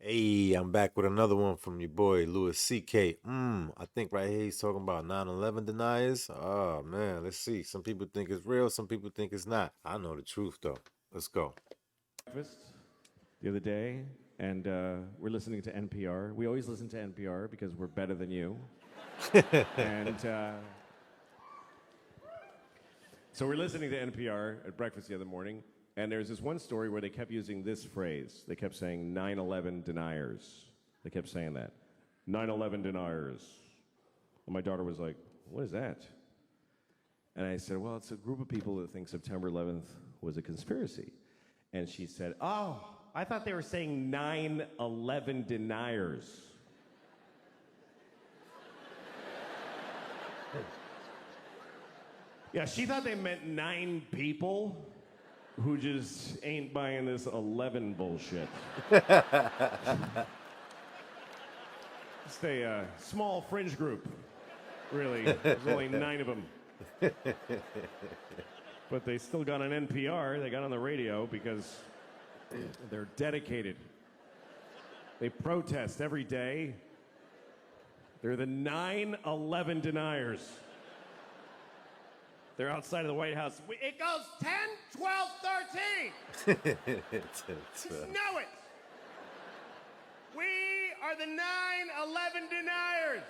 Hey, I'm back with another one from your boy Louis C.K. I think right here he's talking about 9/11 deniers. Oh man, let's see. Some people think it's real, some people think it's not. I know the truth though. Let's go. Breakfast the other day, and we're listening to NPR. We always listen to NPR because we're better than you. and so we're listening to NPR at breakfast the other morning, and there's this one story where they kept using this phrase. They kept saying 9/11 deniers. They kept saying that. 9/11 deniers. And my daughter was like, what is that? And I said, well, it's a group of people that think September 11th was a conspiracy. And she said, oh, I thought they were saying 9/11 deniers. Yeah, she thought they meant 9 people who just ain't buying this 11 bullshit. Just a small fringe group, really. There's only 9 of them. But they still got on NPR, they got on the radio because they're dedicated. They protest every day. They're the 9/11 deniers. They're outside of the White House. It goes 10, 12, 13. Just know it. We are the 9/11 deniers.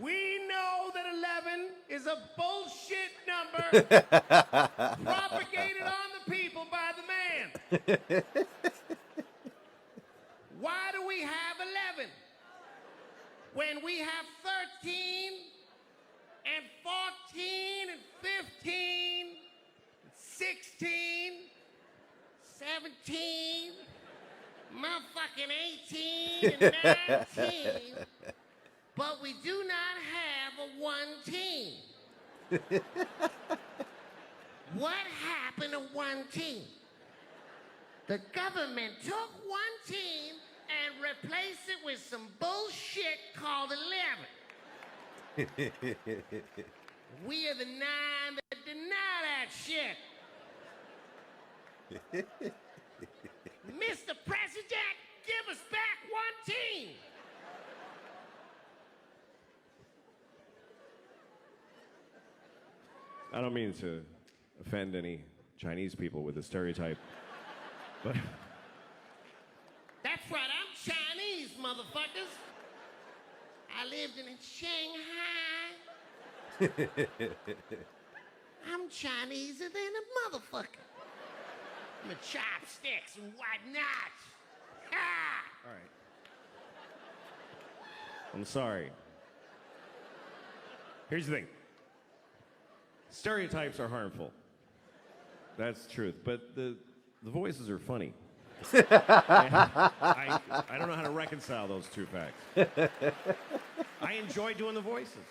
We know that 11 is a bullshit number propagated on the people by the man. Why do we have 11 when we have 13 and 14 and 15 and 16, 17, motherfucking 18 and 19? But we do not have a 1 team. What happened to 1 team? The government took 1 team and replaced it with some bullshit called 11. We are the 9 that deny that shit. Mr. President, give us back 1 team. I don't mean to offend any Chinese people with the stereotype, but... That's right, I'm Chinese, motherfuckers. I lived in Shanghai. I'm Chineser than a motherfucker. I'm a chopsticks and whatnot. Ha! All right. I'm sorry. Here's the thing. Stereotypes are harmful. That's the truth. But the voices are funny. I don't know how to reconcile those two facts. I enjoy doing the voices,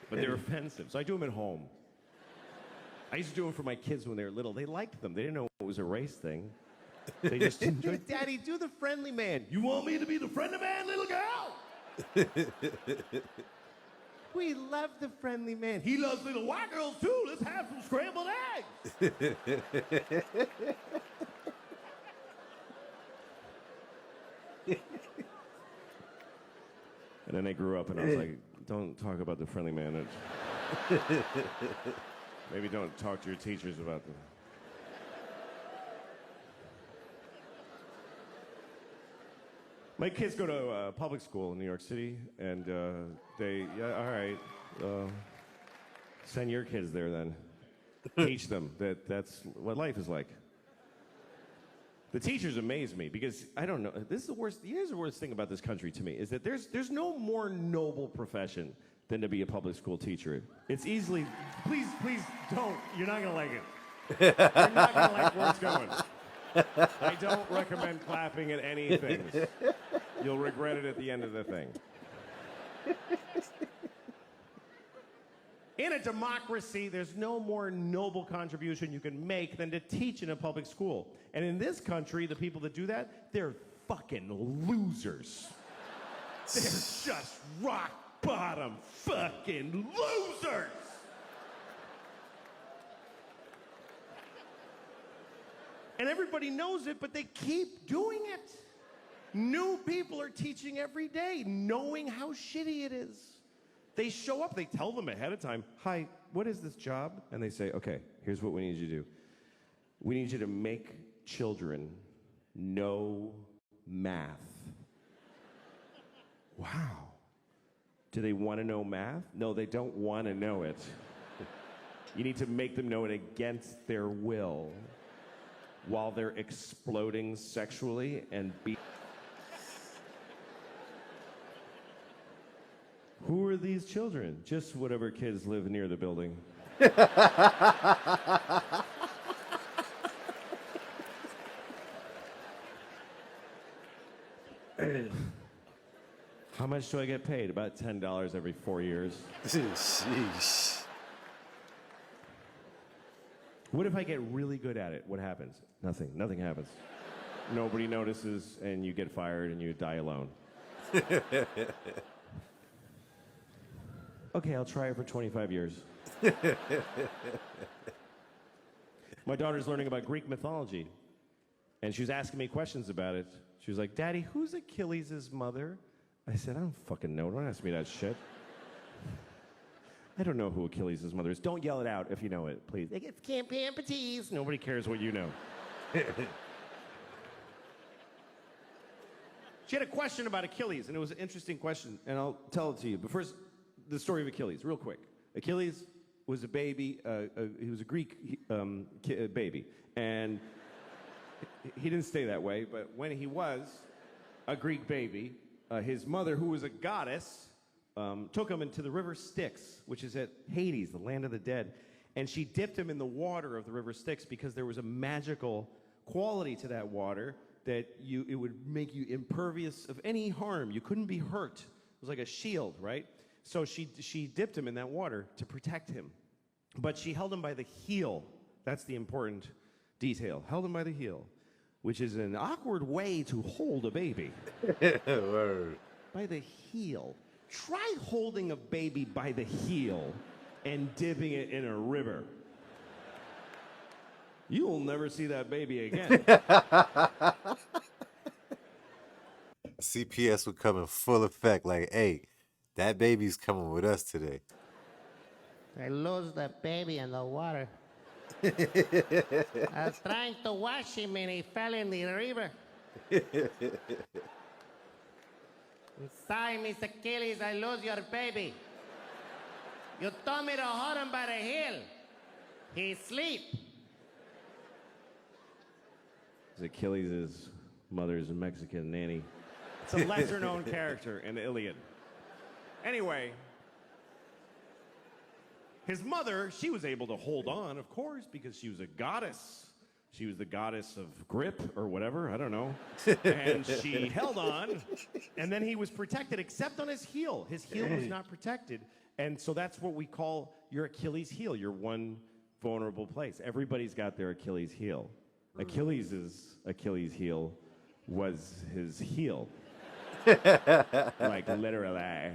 but they're offensive. So I do them at home. I used to do them for my kids when they were little. They liked them. They didn't know it was a race thing. They just enjoyed, Daddy, do the friendly man. You want me to be the friendly man, little girl? We love the friendly man. He loves little white girls, too. Let's have some scrambled eggs. And then I grew up, and I was like, don't talk about the friendly man. Maybe don't talk to your teachers about them. My kids go to public school in New York City, and all right, send your kids there then. Teach them that's what life is like. The teachers amaze me because I don't know. This is the worst. Here's the worst thing about this country to me is that there's no more noble profession than to be a public school teacher. It's easily. Please don't. You're not gonna like it. You're not gonna like where it's going. I don't recommend clapping at anything. You'll regret it at the end of the thing. In a democracy, there's no more noble contribution you can make than to teach in a public school. And in this country, the people that do that, they're fucking losers. They're just rock bottom fucking losers. And everybody knows it, but they keep doing it. New people are teaching every day, knowing how shitty it is. They show up, they tell them ahead of time, hi, what is this job? And they say, okay, here's what we need you to do. We need you to make children know math. Wow. Do they want to know math? No, they don't want to know it. You need to make them know it against their will while they're exploding sexually and Who are these children? Just whatever kids live near the building. How much do I get paid? About $10 every 4 years. Sheesh. What if I get really good at it? What happens? Nothing. Nothing happens. Nobody notices, and you get fired, and you die alone. Okay, I'll try it for 25 years. My daughter's learning about Greek mythology, and she was asking me questions about it. She was like, Daddy, who's Achilles' mother? I said, I don't fucking know. Don't ask me that shit. I don't know who Achilles' mother is. Don't yell it out if you know it, please. It can't be amputees. Nobody cares what you know. She had a question about Achilles, and it was an interesting question, and I'll tell it to you. But first, the story of Achilles, real quick. Achilles was a baby. He was a Greek baby, and he didn't stay that way. But when he was a Greek baby, his mother, who was a goddess, took him into the river Styx, which is at Hades, the land of the dead, and she dipped him in the water of the river Styx because there was a magical quality to that water that it would make you impervious of any harm. You couldn't be hurt. It was like a shield, right? So she dipped him in that water to protect him. But she held him by the heel. That's the important detail. Held him by the heel, which is an awkward way to hold a baby. Word. By the heel. Try holding a baby by the heel and dipping it in a river. You will never see that baby again. CPS would come in full effect like, hey, that baby's coming with us today. I lost the baby in the water. I was trying to wash him and he fell in the river. Sorry, Mr. Achilles, I lost your baby. You told me to hold him by the heel. He's asleep. Achilles' mother's a Mexican nanny. It's a lesser-known character in the Iliad. Anyway, his mother, she was able to hold on, of course, because she was a goddess. She was the goddess of grip or whatever, I don't know. And she held on, and then he was protected, except on his heel. His heel was not protected. And so that's what we call your Achilles heel, your one vulnerable place. Everybody's got their Achilles heel. Achilles' Achilles heel was his heel. Like literally.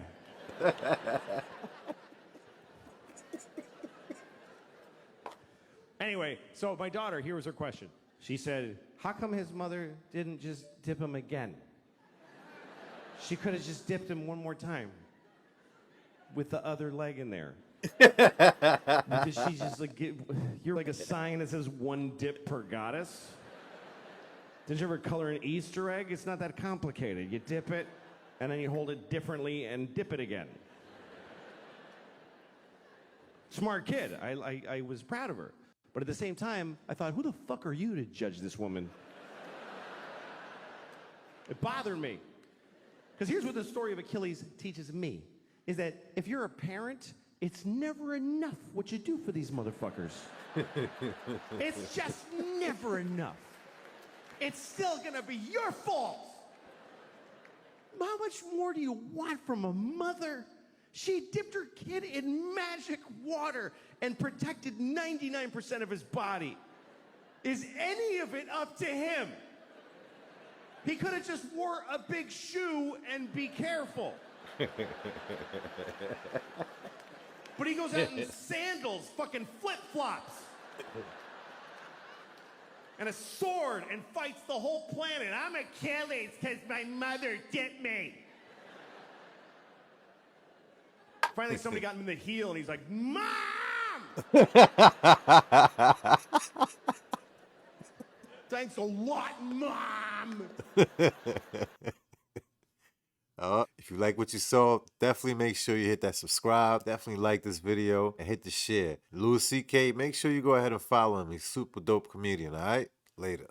Anyway, so my daughter, here was her question. She said, how come his mother didn't just dip him again? She could have just dipped him one more time with the other leg in there. Because she's just like, you're like a sign that says one dip per goddess. Did you ever color an Easter egg? It's not that complicated. You dip it, and then you hold it differently and dip it again. Smart kid. I was proud of her. But at the same time, I thought, who the fuck are you to judge this woman? It bothered me. Because here's what the story of Achilles teaches me, is that if you're a parent, it's never enough what you do for these motherfuckers. It's just never enough. It's still gonna be your fault. How much more do you want from a mother? She dipped her kid in magic water and protected 99% of his body. Is any of it up to him? He could have just wore a big shoe and be careful. But he goes out in sandals, fucking flip-flops. and a sword and fights the whole planet. I'm Achilles because my mother dipped me. Finally, somebody got him in the heel, and he's like, Mom! Thanks a lot, Mom! If you like what you saw, definitely make sure you hit that subscribe. Definitely like this video and hit the share. Louis C.K., make sure you go ahead and follow him. He's super dope comedian, all right? Later.